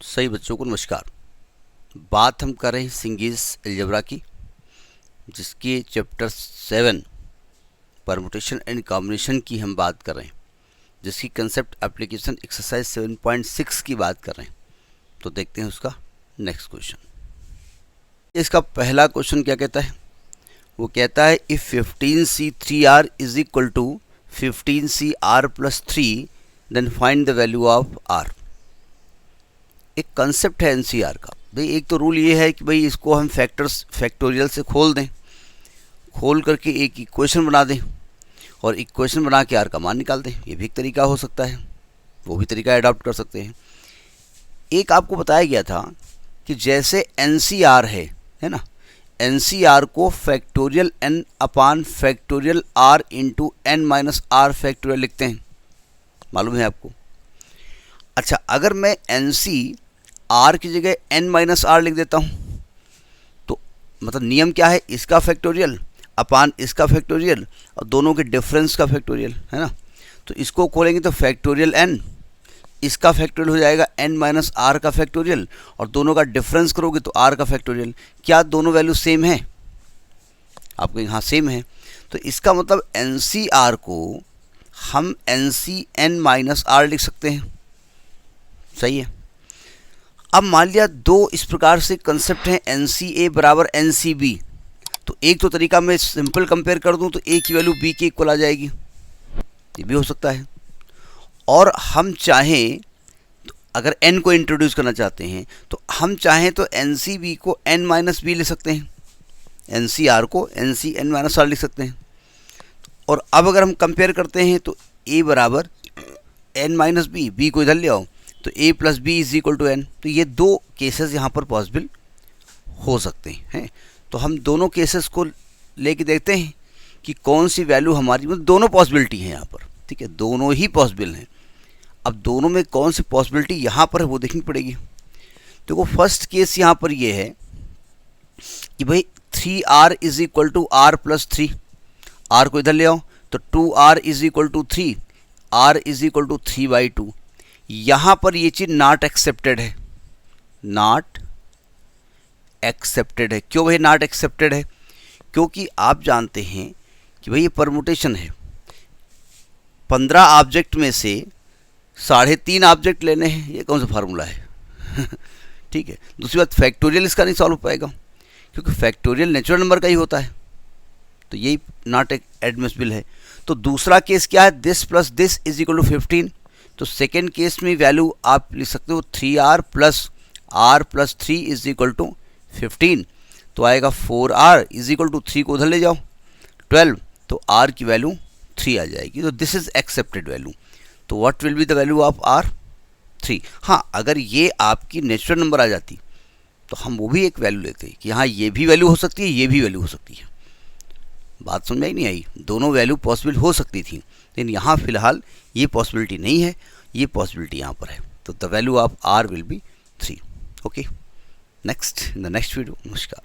सही बच्चों को नमस्कार। बात हम कर रहे हैं सिंगीज अलजेब्रा की, जिसके चैप्टर 7 परमुटेशन एंड कॉम्बिनेशन की हम बात कर रहे हैं, जिसकी कंसेप्ट एप्लीकेशन एक्सरसाइज 7.6 की बात कर रहे हैं। तो देखते हैं उसका नेक्स्ट क्वेश्चन। इसका पहला क्वेश्चन क्या कहता है? वो कहता है if 15C3R is equal to 15CR plus 3 then find the value of R। एक कंसेप्ट है एनसीआर का। भाई एक तो रूल ये है कि भाई इसको हम फैक्टोरियल से खोल दें, खोल करके एक इक्वेशन बना दें और इक्वेशन बना के आर का मान निकाल दें। ये भी एक तरीका हो सकता है, वो भी तरीका अडॉप्ट कर सकते हैं। एक आपको बताया गया था कि जैसे एनसीआर है ना, एनसीआर को factorial n upon factorial r into n minus r factorial लिखते हैं, मालूम है आपको। अच्छा, अगर मैं एनसी आर की जगह एन माइनस आर लिख देता हूँ तो मतलब नियम क्या है? इसका फैक्टोरियल अपान इसका फैक्टोरियल और दोनों के डिफरेंस का फैक्टोरियल, है ना। तो इसको खोलेंगे तो फैक्टोरियल एन, इसका फैक्टोरियल हो जाएगा एन माइनस आर का फैक्टोरियल, और दोनों का डिफरेंस करोगे तो आर का फैक्टोरियल। क्या दोनों वैल्यू सेम है? आपको यहाँ सेम है, तो इसका मतलब एन सी आर को हम n C n minus r लिख सकते हैं। सही है। अब मान लिया दो इस प्रकार से कंसेप्ट हैं, एन सी ए बराबर एन सी बी, तो एक तो तरीका मैं सिंपल कंपेयर कर दूं तो ए की वैल्यू बी के इक्वल आ जाएगी, ये भी हो सकता है। और हम चाहें तो अगर एन को इंट्रोड्यूस करना चाहते हैं तो हम चाहें तो एन सी बी को एन माइनस बी ले सकते हैं, एन सी आर को n C n minus r लिख सकते हैं। और अब अगर हम कंपेयर करते हैं तो ए बराबर एन माइनस बी, बी को इधर ले आओ तो a plus b is equal to n. तो ये दो केसेस यहाँ पर पॉसिबल हो सकते हैं। तो हम दोनों केसेस को लेके देखते हैं कि कौन सी वैल्यू हमारी, मतलब दोनों पॉसिबिलिटी हैं यहाँ पर, ठीक है, दोनों ही पॉसिबल हैं। अब दोनों में कौन सी पॉसिबिलिटी यहाँ पर है वो देखनी पड़ेगी। देखो फर्स्ट केस यहाँ पर ये है कि भाई 3R is equal to r plus 3, r को इधर ले आओ तो 2R is equal to 3, R is equal to 3/2। यहाँ पर ये चीज़ नॉट एक्सेप्टेड है, नॉट एक्सेप्टेड है। क्यों भाई नॉट एक्सेप्टेड है? क्योंकि आप जानते हैं कि भाई ये परमुटेशन है, 15 ऑब्जेक्ट में से 3.5 ऑब्जेक्ट लेने हैं, ये कौन सा फार्मूला है? ठीक है। दूसरी बात, फैक्टोरियल इसका नहीं सॉल्व हो पाएगा क्योंकि फैक्टोरियल नेचुरल नंबर का ही होता है, तो यही नॉट एडमिसिबल है। तो दूसरा केस क्या है? This plus this is equal to 15। तो सेकेंड केस में वैल्यू आप लिख सकते हो 3R plus 3 is equal to 15। तो आएगा 4R इज इक्वल टू 3 को उधर ले जाओ 12, तो R की वैल्यू 3 आ जाएगी। तो दिस इज एक्सेप्टेड वैल्यू। तो what will be the value of R? 3। हाँ, अगर ये आपकी नेचुरल नंबर आ जाती तो हम वो भी एक वैल्यू लेते हैं कि हाँ ये भी वैल्यू हो सकती है, ये भी वैल्यू हो सकती है। बात समझ नहीं आई? दोनों वैल्यू पॉसिबल हो सकती थी, लेकिन यहाँ फिलहाल ये पॉसिबिलिटी नहीं है, ये पॉसिबिलिटी यहाँ पर है। तो the value of R will be 3। Okay, next in the next video. नमस्कार।